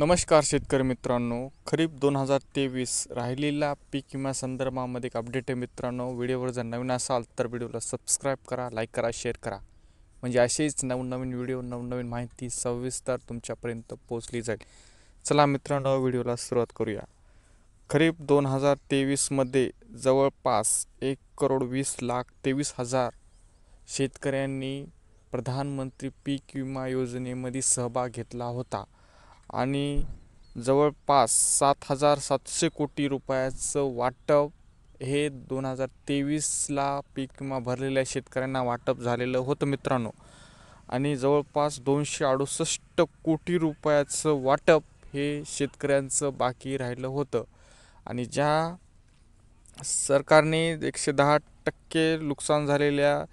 नमस्कार शेतकरी मित्रांनो, खरीप 2023 राहिलेला पीक विमा संदर्भामध्ये एक अपडेट आहे मित्रांनो. व्हिडिओवर जर नवीन असाल तर व्हिडिओला सबस्क्राईब करा, लाईक करा, शेअर करा, म्हणजे असेच नवनवीन व्हिडिओ, नवनवीन माहिती सविस्तर तुमच्यापर्यंत पोहोचली जाईल. चला मित्रांनो, व्हिडिओला सुरुवात करूया. खरीप 2023मध्ये जवळपास 1,20,23,000 शेतकऱ्यांनी प्रधानमंत्री पीक विमा योजनेमध्ये सहभाग घेतला होता आणि जवळपास 7,700 कोटी रुपयाचं वाटप हे 2023ला पीक विमा भरलेल्या शेतकऱ्यांना वाटप झालेलं होतं मित्रांनो. आणि जवळपास 268 कोटी रुपयाचं वाटप हे शेतकऱ्यांचं बाकी राहिलं होतं. आणि ज्या सरकारने 110% नुकसान झालेल्या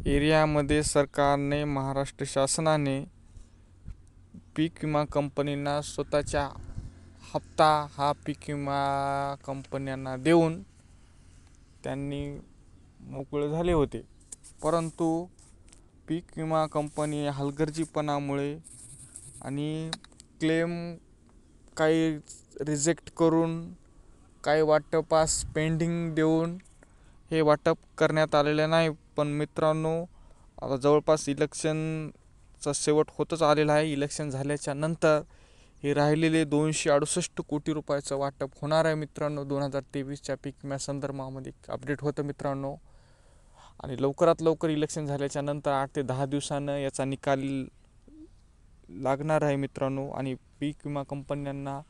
एरियामध्ये सरकारने, महाराष्ट्र शासनाने पीक विमा कंपनींना स्वतःच्या हप्ता हा पीक विमा कंपन्यांना देऊन त्यांनी मोकळे झाले होते. परंतु पीक विमा कंपनी हलगर्जीपणामुळे आणि क्लेम काही रिजेक्ट करून, काही वाटपास पेंडिंग देऊन हे वाटप करण्यात आलेले नाही. पण मित्रांनो, आता जवळपास इलेक्शनचा शेवट होतच आलेला आहे. इलेक्शन झाल्याच्या नंतर हे राहिलेले 268 कोटी रुपयाचं वाटप होणार आहे मित्रांनो. 2023च्या पीक विम्या संदर्भामध्ये अपडेट होतं मित्रांनो. आणि लवकरात लवकर इलेक्शन झाल्याच्या नंतर 8 ते 10 दिवसानं याचा निकाल लागणार आहे मित्रांनो. आणि पीक विमा कंपन्यांना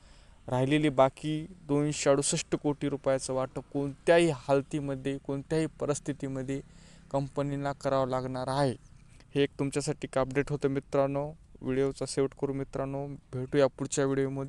राहिलेली बाकी 268 कोटी रुपयाचं वाटप कोणत्याही हालतीमध्ये, कोणत्याही परिस्थितीमध्ये कंपनीला करावं लागणार आहे. हे एक तुमच्यासाठी एक अपडेट होतं मित्रांनो. व्हिडिओचा शेवट करू मित्रांनो. भेटूया पुढच्या व्हिडिओमध्ये.